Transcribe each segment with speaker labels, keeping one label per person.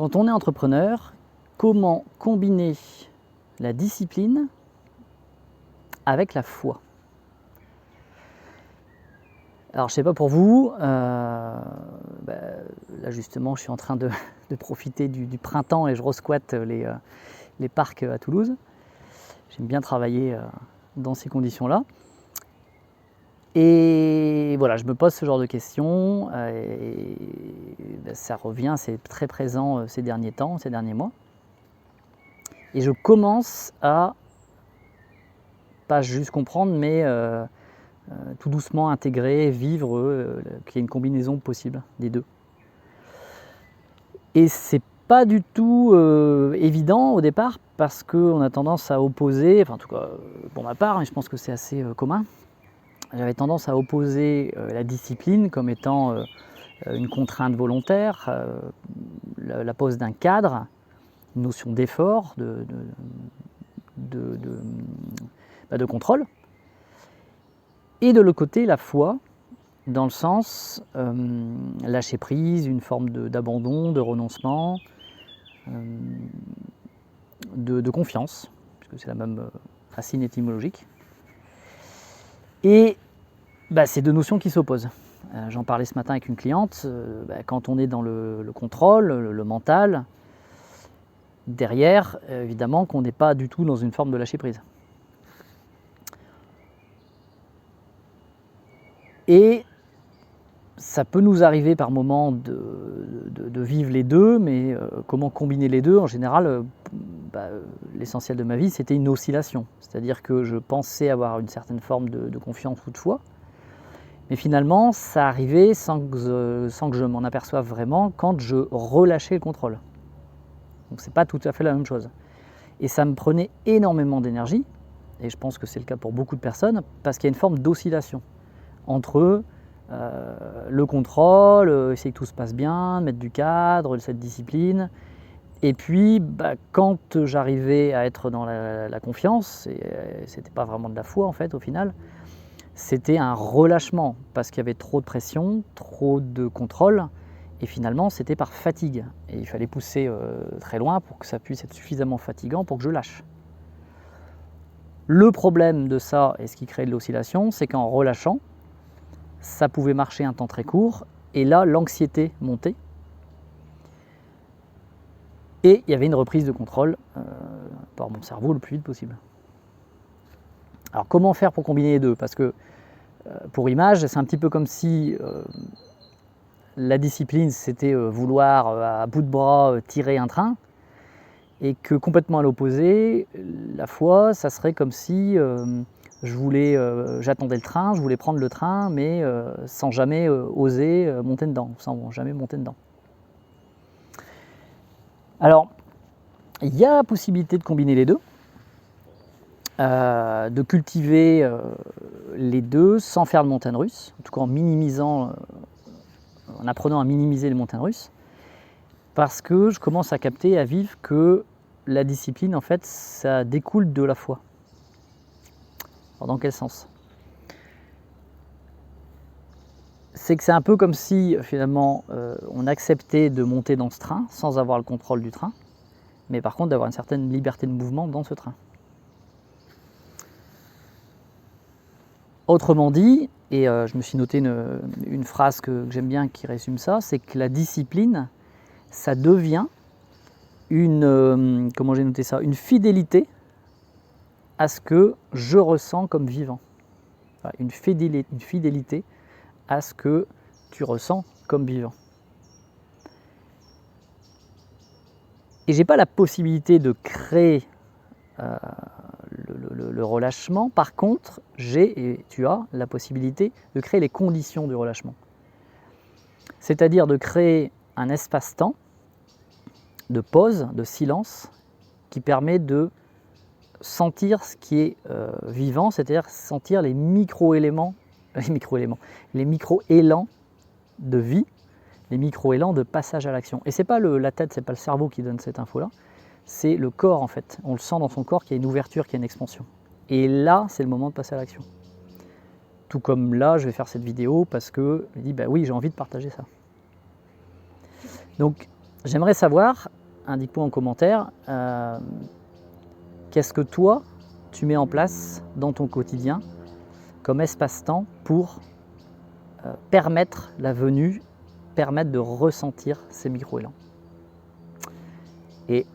Speaker 1: Quand on est entrepreneur, comment combiner la discipline avec la foi? Alors je ne sais pas pour vous, là justement je suis en train de profiter du printemps et je resquatte les parcs à Toulouse. J'aime bien travailler dans ces conditions-là. Et voilà, je me pose ce genre de questions et ça revient, c'est très présent ces derniers temps, ces derniers mois. Et je commence à, pas juste comprendre, mais tout doucement intégrer, vivre, qu'il y ait une combinaison possible des deux. Et c'est pas du tout évident au départ parce qu'on a tendance à opposer, enfin en tout cas pour ma part, et je pense que c'est assez commun, j'avais tendance à opposer la discipline comme étant une contrainte volontaire, la pose d'un cadre, une notion d'effort, de contrôle. Et de l'autre côté, la foi, dans le sens lâcher prise, une forme d'abandon, de renoncement, de confiance, puisque c'est la même racine étymologique. Et c'est deux notions qui s'opposent. J'en parlais ce matin avec une cliente, quand on est dans le contrôle, le mental, derrière, évidemment qu'on n'est pas du tout dans une forme de lâcher prise. Et ça peut nous arriver par moments de vivre les deux, mais comment combiner les deux? En général, l'essentiel de ma vie, c'était une oscillation. C'est-à-dire que je pensais avoir une certaine forme de confiance ou de foi, mais finalement, ça arrivait sans que je m'en aperçoive vraiment quand je relâchais le contrôle. Donc c'est pas tout à fait la même chose. Et ça me prenait énormément d'énergie, et je pense que c'est le cas pour beaucoup de personnes, parce qu'il y a une forme d'oscillation entre le contrôle, essayer que tout se passe bien, mettre du cadre, cette discipline. Et puis, quand j'arrivais à être dans la confiance, et c'était pas vraiment de la foi en fait au final, c'était un relâchement parce qu'il y avait trop de pression, trop de contrôle, et finalement c'était par fatigue. Et il fallait pousser très loin pour que ça puisse être suffisamment fatigant pour que je lâche. Le problème de ça, et ce qui crée de l'oscillation, c'est qu'en relâchant, ça pouvait marcher un temps très court, et là l'anxiété montait, et il y avait une reprise de contrôle par mon cerveau le plus vite possible. Alors comment faire pour combiner les deux? Parce que pour image, c'est un petit peu comme si la discipline c'était vouloir à bout de bras tirer un train, et que complètement à l'opposé, la foi, ça serait comme si j'attendais le train, je voulais prendre le train, mais sans jamais oser monter dedans, sans jamais monter dedans. Alors, il y a la possibilité de combiner les deux, de cultiver les deux sans faire de montagne russe, en tout cas en apprenant à minimiser les montagnes russes, parce que je commence à capter, à vivre que la discipline, en fait, ça découle de la foi. Alors, dans quel sens? C'est que c'est un peu comme si, finalement, on acceptait de monter dans ce train sans avoir le contrôle du train, mais par contre d'avoir une certaine liberté de mouvement dans ce train. Autrement dit, et je me suis noté une phrase que j'aime bien qui résume ça, c'est que la discipline, ça devient comment j'ai noté ça, une fidélité à ce que je ressens comme vivant. Enfin, une fidélité à ce que tu ressens comme vivant. Et j'ai pas la possibilité de créer le relâchement. Par contre, et tu as la possibilité de créer les conditions du relâchement. C'est-à-dire de créer un espace-temps de pause, de silence, qui permet de sentir ce qui est vivant, c'est-à-dire sentir les micro-élans de vie, les micro-élans de passage à l'action. Et c'est pas la tête, c'est pas le cerveau qui donne cette info-là, c'est le corps en fait. On le sent dans son corps qu'il y a une ouverture, qu'il y a une expansion. Et là, c'est le moment de passer à l'action. Tout comme là, je vais faire cette vidéo parce que je me dis, oui, j'ai envie de partager ça. Donc, J'aimerais savoir, indique-moi en commentaire, qu'est-ce que toi, tu mets en place dans ton quotidien comme espace-temps pour permettre la venue, permettre de ressentir ces micro-élans. Et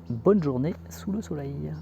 Speaker 1: bonne journée sous le soleil.